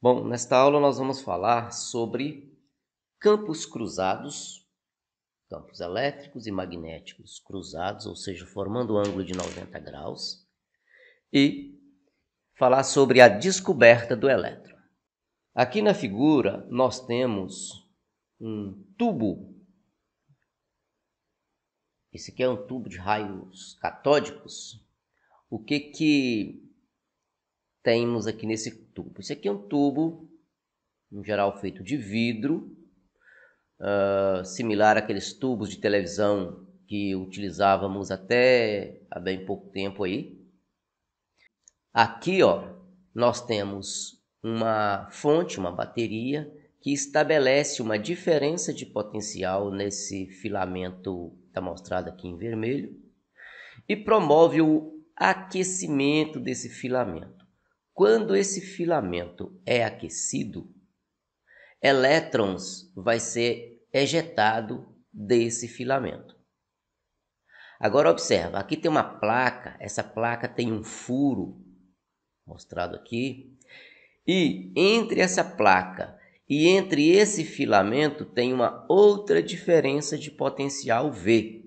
Bom, nesta aula nós vamos falar sobre campos cruzados, campos elétricos e magnéticos cruzados, ou seja, formando um ângulo de 90 graus, e falar sobre a descoberta do elétron. Aqui na figura nós temos um tubo. Esse aqui é um tubo de raios catódicos. O que temos aqui nesse tubo? Esse aqui é um tubo, em geral feito de vidro, similar àqueles tubos de televisão que utilizávamos até há bem pouco tempo aí. Aqui, nós temos uma fonte, uma bateria, que estabelece uma diferença de potencial nesse filamento que está mostrado aqui em vermelho e promove o aquecimento desse filamento. Quando esse filamento é aquecido, elétrons vai ser ejetado desse filamento. Agora observa, aqui tem uma placa, essa placa tem um furo, mostrado aqui, e entre essa placa e entre esse filamento tem uma outra diferença de potencial V.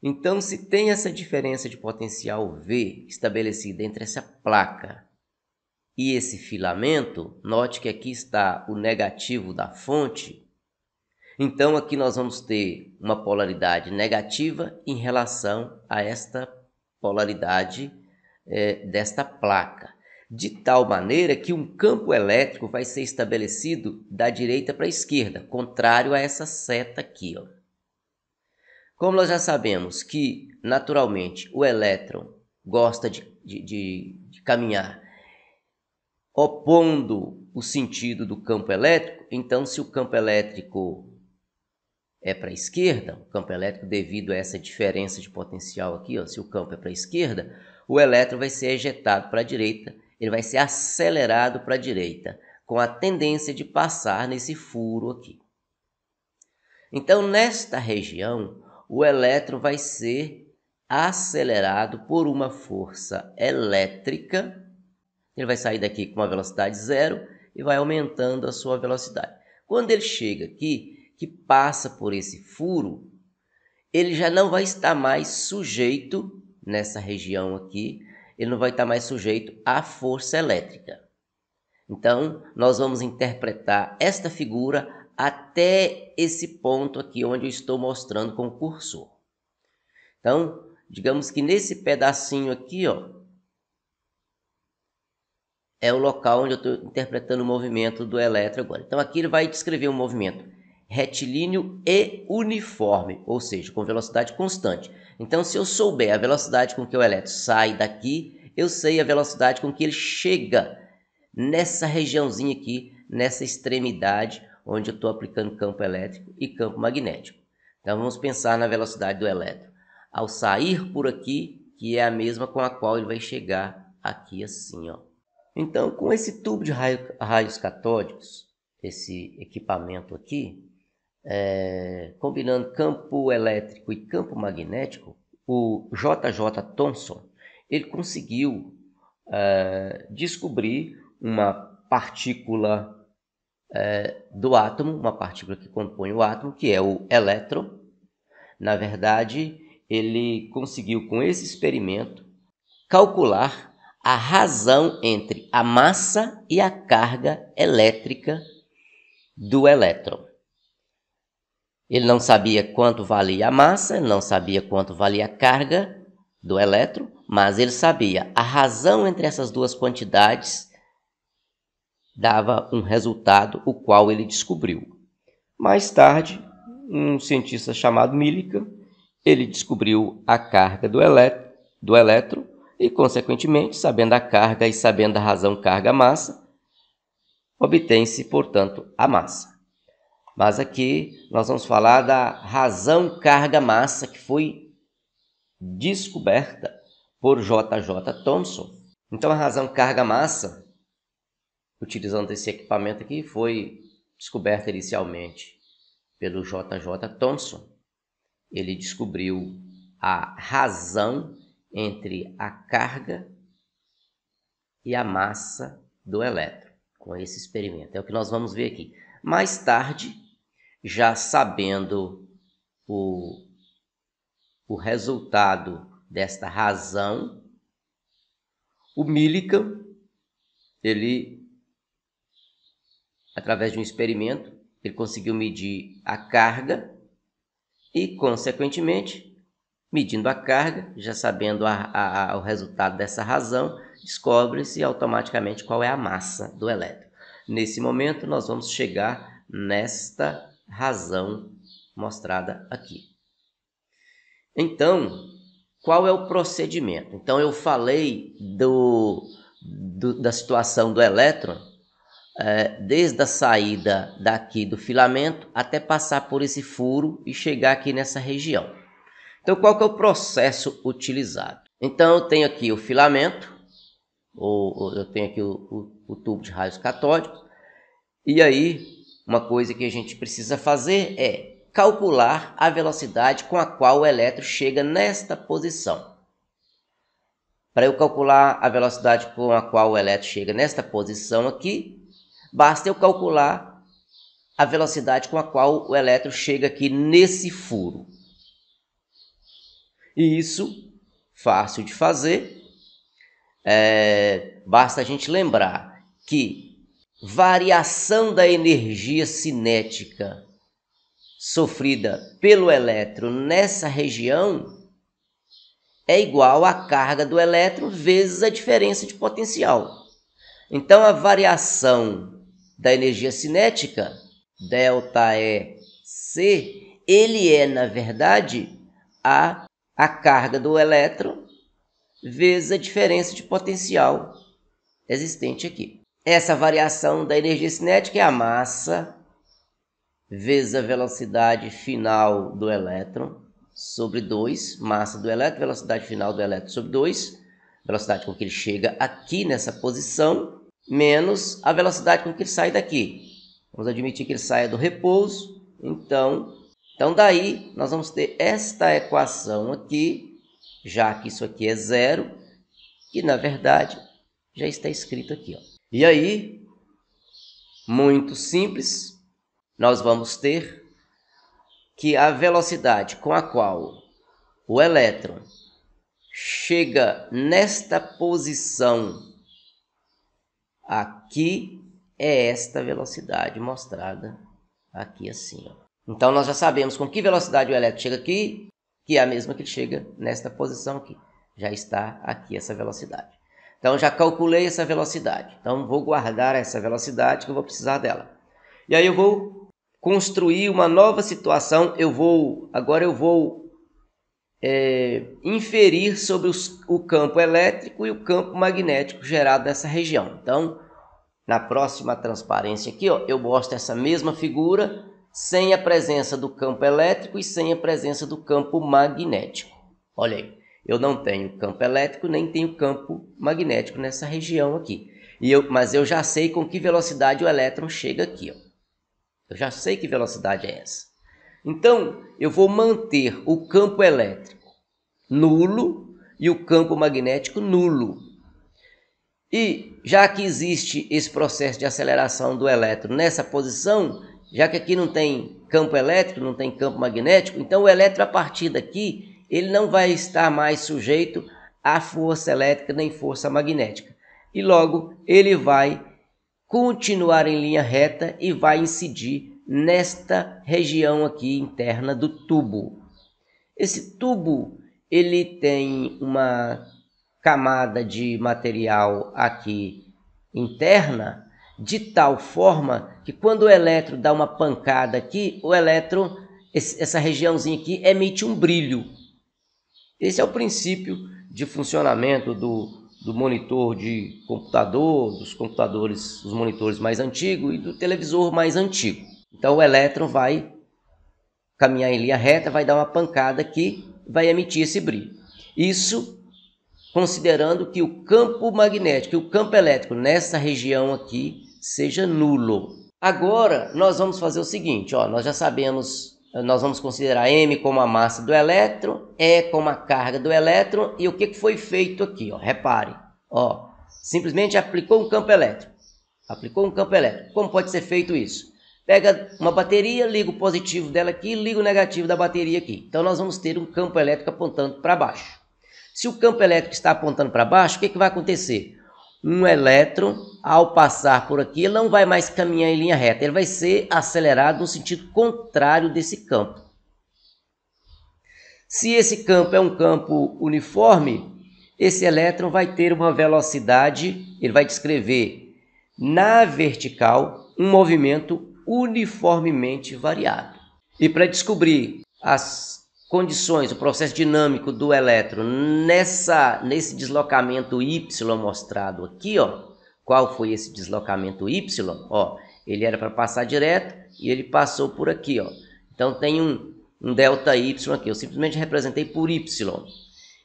Então, se tem essa diferença de potencial V estabelecida entre essa placa e esse filamento, note que aqui está o negativo da fonte. Então, aqui nós vamos ter uma polaridade negativa em relação a esta polaridade desta placa, de tal maneira que um campo elétrico vai ser estabelecido da direita para a esquerda, contrário a essa seta aqui. Como nós já sabemos que, naturalmente, o elétron gosta de caminhar opondo o sentido do campo elétrico, então se o campo elétrico é para a esquerda, o campo elétrico devido a essa diferença de potencial aqui, se o campo é para a esquerda, o elétron vai ser ejetado para a direita, ele vai ser acelerado para a direita, com a tendência de passar nesse furo aqui. Então, nesta região, o elétron vai ser acelerado por uma força elétrica. Ele vai sair daqui com uma velocidade zero e vai aumentando a sua velocidade. Quando ele chega aqui, que passa por esse furo, ele já não vai estar mais sujeito, nessa região aqui, ele não vai estar mais sujeito à força elétrica. Então, nós vamos interpretar esta figura até esse ponto aqui, onde eu estou mostrando com o cursor. Então, digamos que nesse pedacinho aqui, é o local onde eu estou interpretando o movimento do elétron agora. Então, aqui ele vai descrever um movimento retilíneo e uniforme, ou seja, com velocidade constante. Então, se eu souber a velocidade com que o elétron sai daqui, eu sei a velocidade com que ele chega nessa regiãozinha aqui, nessa extremidade, onde eu estou aplicando campo elétrico e campo magnético. Então, vamos pensar na velocidade do elétron. Ao sair por aqui, que é a mesma com a qual ele vai chegar aqui assim, Então, com esse tubo de raios catódicos, esse equipamento aqui, combinando campo elétrico e campo magnético, o J.J. Thomson, ele conseguiu descobrir uma partícula do átomo, uma partícula que compõe o átomo, que é o elétron. Na verdade, ele conseguiu, com esse experimento, calcular a razão entre a massa e a carga elétrica do elétron. Ele não sabia quanto valia a massa, ele não sabia quanto valia a carga do elétron, mas ele sabia a razão entre essas duas quantidades dava um resultado, o qual ele descobriu. Mais tarde, um cientista chamado Millikan, ele descobriu a carga do elétron e, consequentemente, sabendo a carga e sabendo a razão carga-massa, obtém-se, portanto, a massa. Mas aqui nós vamos falar da razão carga-massa que foi descoberta por J.J. Thomson. Então, a razão carga-massa, utilizando esse equipamento aqui, foi descoberta inicialmente pelo J.J. Thomson. Ele descobriu a razão entre a carga e a massa do elétron, com esse experimento. É o que nós vamos ver aqui. Mais tarde, já sabendo o resultado desta razão, o Millikan, ele, através de um experimento, ele conseguiu medir a carga e, consequentemente, medindo a carga, já sabendo o resultado dessa razão, descobre-se automaticamente qual é a massa do elétron. Nesse momento, nós vamos chegar nesta razão mostrada aqui. Então, qual é o procedimento? Então, eu falei da situação do elétron, desde a saída daqui do filamento até passar por esse furo e chegar aqui nessa região. Então, qual que é o processo utilizado? Então, eu tenho aqui o filamento, ou eu tenho aqui o tubo de raios catódicos, e aí, uma coisa que a gente precisa fazer é calcular a velocidade com a qual o elétron chega nesta posição. Para eu calcular a velocidade com a qual o elétron chega nesta posição aqui, basta eu calcular a velocidade com a qual o elétron chega aqui nesse furo. E isso, fácil de fazer, basta a gente lembrar que variação da energia cinética sofrida pelo elétron nessa região é igual à carga do elétron vezes a diferença de potencial. Então, a variação da energia cinética, ΔEc, ele é, na verdade, a carga do elétron vezes a diferença de potencial existente aqui. Essa variação da energia cinética é a massa vezes a velocidade final do elétron sobre 2, massa do elétron, velocidade final do elétron sobre 2, velocidade com que ele chega aqui nessa posição, menos a velocidade com que ele sai daqui. Vamos admitir que ele saia do repouso, então daí nós vamos ter esta equação aqui, já que isso aqui é zero, que na verdade já está escrito aqui, ó. E aí, muito simples, nós vamos ter que a velocidade com a qual o elétron chega nesta posição aqui é esta velocidade mostrada aqui assim, ó. Então, nós já sabemos com que velocidade o elétron chega aqui, que é a mesma que ele chega nesta posição aqui. Já está aqui essa velocidade. Então, já calculei essa velocidade. Então, vou guardar essa velocidade que eu vou precisar dela. E aí eu vou construir uma nova situação. Agora eu vou inferir sobre o campo elétrico e o campo magnético gerado nessa região. Então, na próxima transparência aqui, ó, eu mostro essa mesma figura sem a presença do campo elétrico e sem a presença do campo magnético. Olha aí. Eu não tenho campo elétrico, nem tenho campo magnético nessa região aqui. Mas eu já sei com que velocidade o elétron chega aqui, ó. Eu já sei que velocidade é essa. Então, eu vou manter o campo elétrico nulo e o campo magnético nulo. E já que existe esse processo de aceleração do elétron nessa posição, já que aqui não tem campo elétrico, não tem campo magnético, então o elétron a partir daqui ele não vai estar mais sujeito à força elétrica nem força magnética. E logo ele vai continuar em linha reta e vai incidir nesta região aqui interna do tubo. Esse tubo ele tem uma camada de material aqui interna, de tal forma que quando o elétron dá uma pancada aqui, o elétron, essa regiãozinha aqui, emite um brilho. Esse é o princípio de funcionamento do monitor de computador, dos computadores, os monitores mais antigos e do televisor mais antigo. Então o elétron vai caminhar em linha reta, vai dar uma pancada aqui, vai emitir esse brilho. Isso considerando que o campo magnético e o campo elétrico nessa região aqui seja nulo. Agora nós vamos fazer o seguinte, ó, nós já sabemos. Nós vamos considerar M como a massa do elétron, E como a carga do elétron, e o que foi feito aqui? Ó? Repare, ó, simplesmente aplicou um campo elétrico. aplicou um campo elétrico. Como pode ser feito isso? Pega uma bateria, liga o positivo dela aqui, liga o negativo da bateria aqui. Então nós vamos ter um campo elétrico apontando para baixo. Se o campo elétrico está apontando para baixo, o que vai acontecer? Um elétron, ao passar por aqui, ele não vai mais caminhar em linha reta, ele vai ser acelerado no sentido contrário desse campo. Se esse campo é um campo uniforme, esse elétron vai ter uma velocidade, ele vai descrever na vertical um movimento uniformemente variado. E para descobrir as condições, o processo dinâmico do elétron nesse deslocamento y mostrado aqui, ó, qual foi esse deslocamento y? Ó, ele era para passar direto e ele passou por aqui, ó. Então tem um delta y aqui, eu simplesmente representei por y.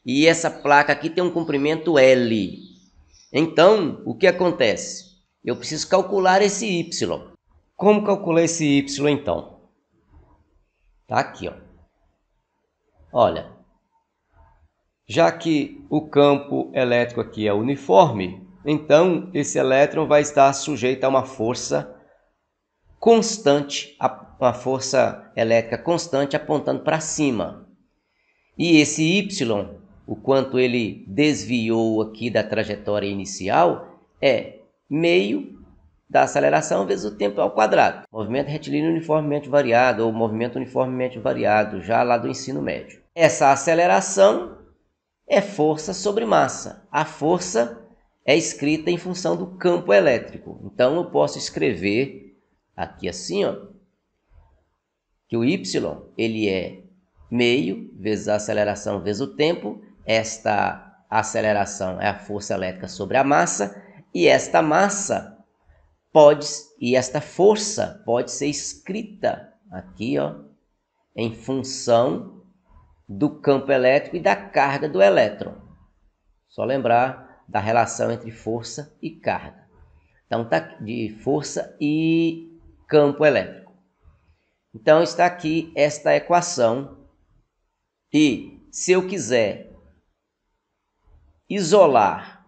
E essa placa aqui tem um comprimento L. Então, o que acontece? Eu preciso calcular esse y. Como calcular esse y então? Tá aqui, ó. Olha, já que o campo elétrico aqui é uniforme, então esse elétron vai estar sujeito a uma força constante, uma força elétrica constante apontando para cima. E esse y, o quanto ele desviou aqui da trajetória inicial, é meio da aceleração vezes o tempo ao quadrado. Movimento retilíneo uniformemente variado, ou movimento uniformemente variado, já lá do ensino médio. Essa aceleração é força sobre massa. A força é escrita em função do campo elétrico. Então eu posso escrever aqui assim, ó, que o y ele é meio vezes a aceleração vezes o tempo. Esta aceleração é a força elétrica sobre a massa, e esta massa e esta força pode ser escrita aqui, ó, em função do campo elétrico e da carga do elétron. Só lembrar da relação entre força e carga. Então tá de força e campo elétrico. Então está aqui esta equação, e se eu quiser isolar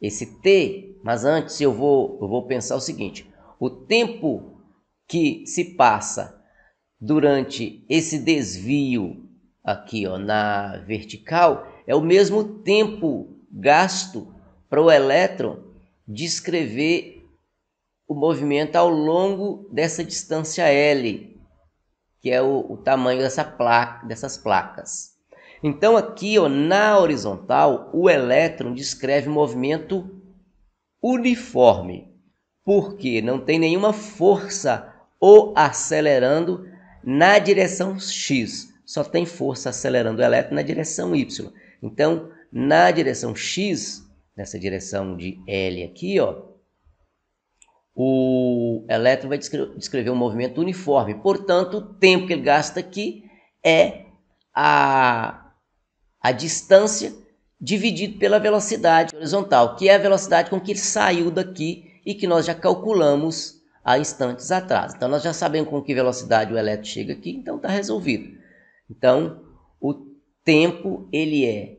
esse T, mas antes eu vou pensar o seguinte: o tempo que se passa durante esse desvio aqui, ó, na vertical é o mesmo tempo gasto para o elétron descrever o movimento ao longo dessa distância L, que é o tamanho dessas placas. Então aqui, ó, na horizontal, o elétron descreve o movimento uniforme, porque não tem nenhuma força o acelerando na direção x, só tem força acelerando o elétron na direção y. Então, na direção x, nessa direção de L aqui, ó, o elétron vai descrever um movimento uniforme. Portanto, o tempo que ele gasta aqui é a distância dividido pela velocidade horizontal, que é a velocidade com que ele saiu daqui e que nós já calculamos há instantes atrás. Então, nós já sabemos com que velocidade o elétron chega aqui, então está resolvido. Então, o tempo, ele é,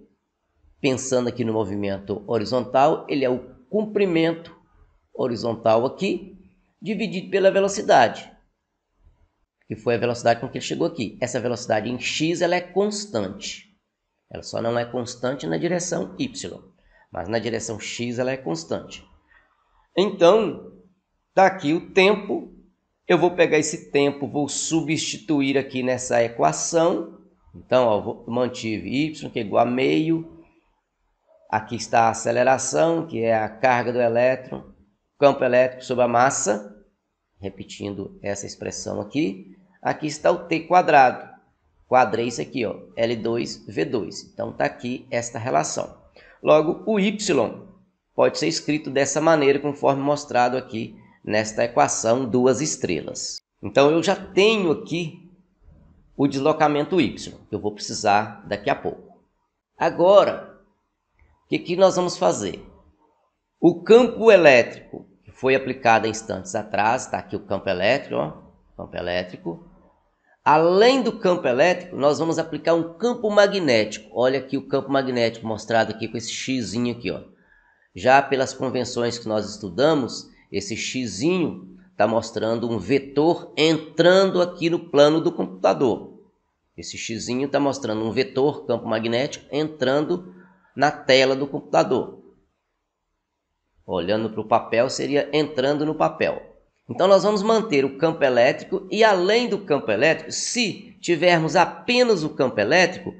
pensando aqui no movimento horizontal, ele é o comprimento horizontal aqui, dividido pela velocidade, que foi a velocidade com que ele chegou aqui. Essa velocidade em x ela é constante. Ela só não é constante na direção y, mas na direção x ela é constante. Então, está aqui o tempo. Eu vou pegar esse tempo, vou substituir aqui nessa equação. Então, ó, mantive y, que é igual a meio. Aqui está a aceleração, que é a carga do elétron, campo elétrico sobre a massa. Repetindo essa expressão aqui. Aqui está o t quadrado. Quadrei isso aqui, ó, L2, V2. Então, está aqui esta relação. Logo, o y pode ser escrito dessa maneira, conforme mostrado aqui nesta equação, duas estrelas. Então, eu já tenho aqui o deslocamento y, que eu vou precisar daqui a pouco. Agora, o que nós vamos fazer? O campo elétrico, que foi aplicado há instantes atrás, está aqui o campo elétrico, ó, campo elétrico. Além do campo elétrico, nós vamos aplicar um campo magnético. Olha aqui o campo magnético mostrado aqui com esse xizinho aqui, ó. Já pelas convenções que nós estudamos, esse xizinho está mostrando um vetor entrando aqui no plano do computador. Esse xizinho está mostrando um vetor, campo magnético, entrando na tela do computador. Olhando para o papel, seria entrando no papel. Então, nós vamos manter o campo elétrico e, além do campo elétrico, se tivermos apenas o campo elétrico,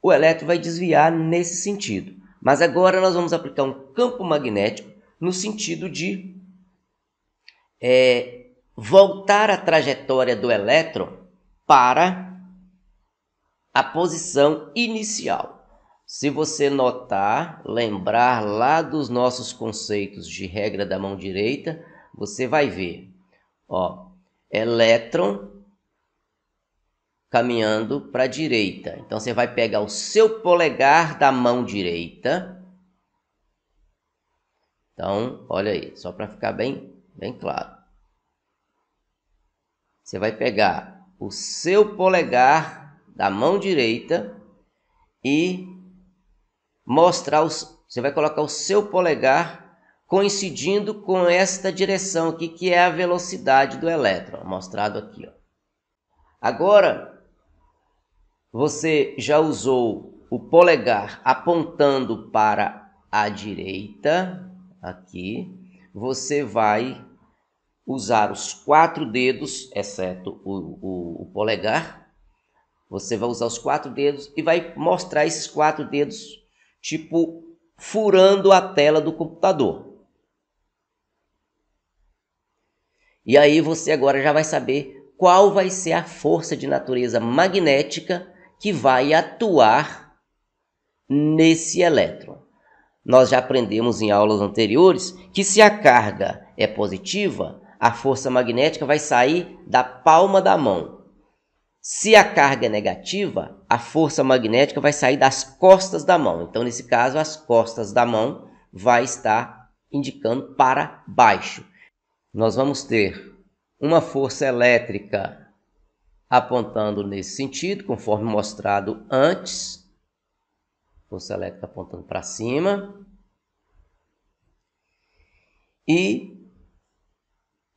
o elétron vai desviar nesse sentido. Mas agora nós vamos aplicar um campo magnético no sentido de voltar a trajetória do elétron para a posição inicial. Se você notar, lembrar lá dos nossos conceitos de regra da mão direita, você vai ver, elétron caminhando para a direita. Então, você vai pegar o seu polegar da mão direita. Então, olha aí, só para ficar bem claro. Você vai pegar o seu polegar da mão direita e você vai colocar o seu polegar coincidindo com esta direção aqui, que é a velocidade do elétron, mostrado aqui. Agora, você já usou o polegar apontando para a direita, aqui. Você vai usar os 4 dedos, exceto o polegar. Você vai usar os 4 dedos e vai mostrar esses 4 dedos, tipo, furando a tela do computador. E aí você agora já vai saber qual vai ser a força de natureza magnética que vai atuar nesse elétron. Nós já aprendemos em aulas anteriores que se a carga é positiva, a força magnética vai sair da palma da mão. Se a carga é negativa, a força magnética vai sair das costas da mão. Então, nesse caso, as costas da mão vai estar indicando para baixo. Nós vamos ter uma força elétrica apontando nesse sentido, conforme mostrado antes. Força elétrica apontando para cima. E,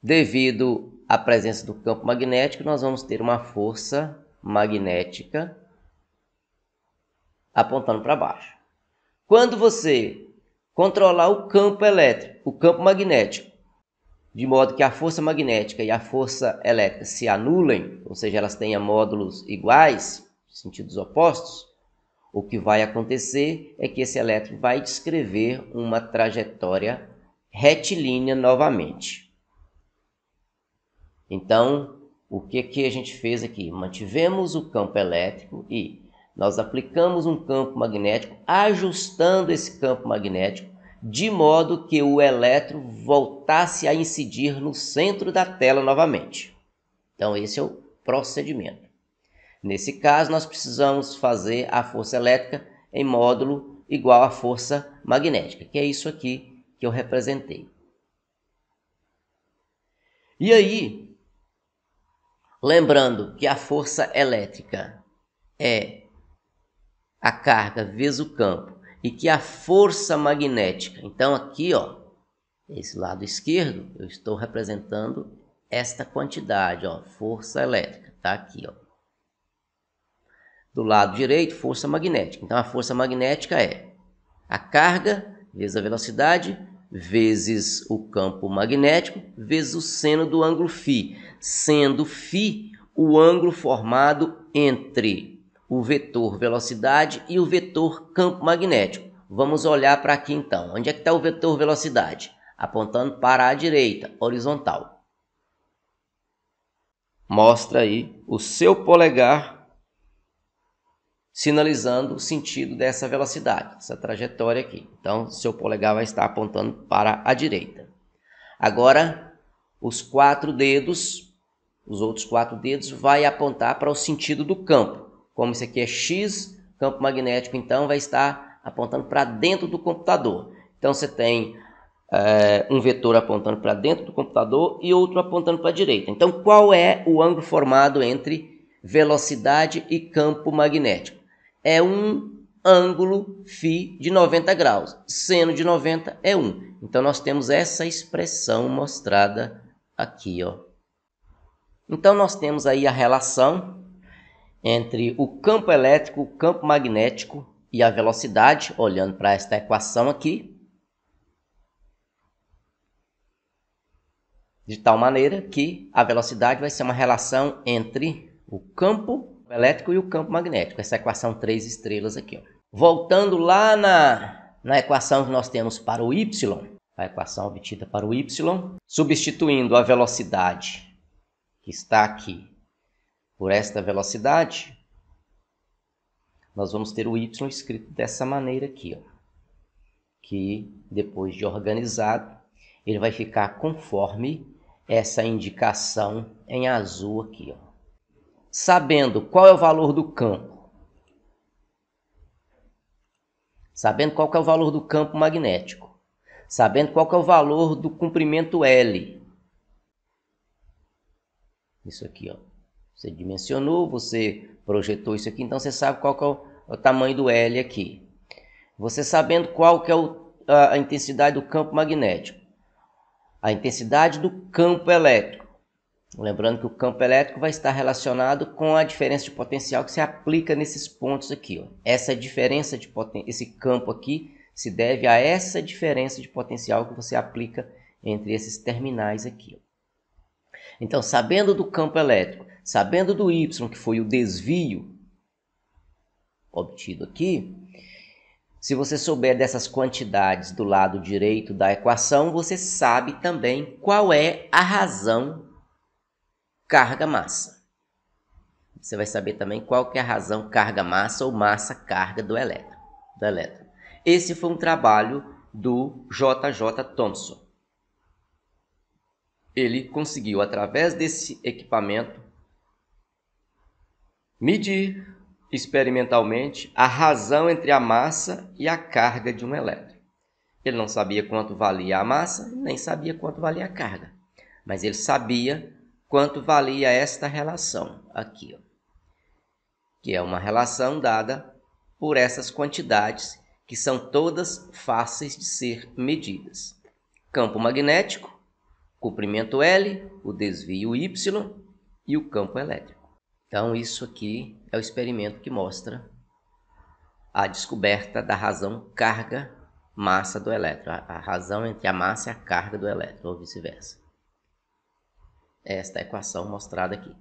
devido à presença do campo magnético, nós vamos ter uma força magnética apontando para baixo. Quando você controlar o campo elétrico, o campo magnético, de modo que a força magnética e a força elétrica se anulem, ou seja, elas tenham módulos iguais, sentidos opostos, o que vai acontecer é que esse elétron vai descrever uma trajetória retilínea novamente. Então, o que a gente fez aqui? Mantivemos o campo elétrico e nós aplicamos um campo magnético, ajustando esse campo magnético de modo que o elétron voltasse a incidir no centro da tela novamente. Então, esse é o procedimento. Nesse caso, nós precisamos fazer a força elétrica em módulo igual à força magnética, que é isso aqui que eu representei. E aí, lembrando que a força elétrica é a carga vezes o campo, e que a força magnética, então aqui, esse lado esquerdo, eu estou representando esta quantidade, força elétrica, tá aqui, Do lado direito, força magnética. Então, a força magnética é a carga vezes a velocidade, vezes o campo magnético, vezes o seno do ângulo φ, sendo φ o ângulo formado entre o vetor velocidade e o vetor campo magnético. Vamos olhar para aqui então. Onde é que está o vetor velocidade? Apontando para a direita, horizontal. Mostra aí o seu polegar sinalizando o sentido dessa velocidade, essa trajetória aqui. Então, seu polegar vai estar apontando para a direita. Agora, os 4 dedos, os outros 4 dedos, vai apontar para o sentido do campo. Como isso aqui é X, campo magnético, então, vai estar apontando para dentro do computador. Então, você tem um vetor apontando para dentro do computador e outro apontando para a direita. Então, qual é o ângulo formado entre velocidade e campo magnético? É um ângulo φ de 90 graus. Seno de 90 é 1. Então, nós temos essa expressão mostrada aqui, ó. Então, nós temos aí a relação entre o campo elétrico, o campo magnético e a velocidade, olhando para esta equação aqui, de tal maneira que a velocidade vai ser uma relação entre o campo elétrico e o campo magnético. Essa equação 3 estrelas aqui, ó. Voltando lá na equação que nós temos para o y, a equação obtida para o y, substituindo a velocidade que está aqui por esta velocidade, nós vamos ter o y escrito dessa maneira aqui, ó, que depois de organizado, ele vai ficar conforme essa indicação em azul aqui, ó. Sabendo qual é o valor do campo, sabendo qual que é o valor do campo magnético, sabendo qual que é o valor do comprimento L, isso aqui, ó, você dimensionou, você projetou isso aqui, então você sabe qual que é o tamanho do L aqui. Você sabendo qual que é a intensidade do campo magnético, a intensidade do campo elétrico. Lembrando que o campo elétrico vai estar relacionado com a diferença de potencial que se aplica nesses pontos aqui, ó. Essa diferença de esse campo aqui se deve a essa diferença de potencial que você aplica entre esses terminais aqui, ó. Então, sabendo do campo elétrico, sabendo do y, que foi o desvio obtido aqui, se você souber dessas quantidades do lado direito da equação, você sabe também qual é a razão carga-massa. Você vai saber também qual que é a razão carga-massa ou massa-carga do elétron. Esse foi um trabalho do J.J. Thomson. Ele conseguiu, através desse equipamento, medir experimentalmente a razão entre a massa e a carga de um elétron. Ele não sabia quanto valia a massa, nem sabia quanto valia a carga, mas ele sabia quanto valia esta relação aqui, ó, que é uma relação dada por essas quantidades que são todas fáceis de ser medidas. Campo magnético, comprimento L, o desvio Y e o campo elétrico. Então, isso aqui é o experimento que mostra a descoberta da razão carga-massa do elétron, a razão entre a massa e a carga do elétron, ou vice-versa. Esta é a equação mostrada aqui.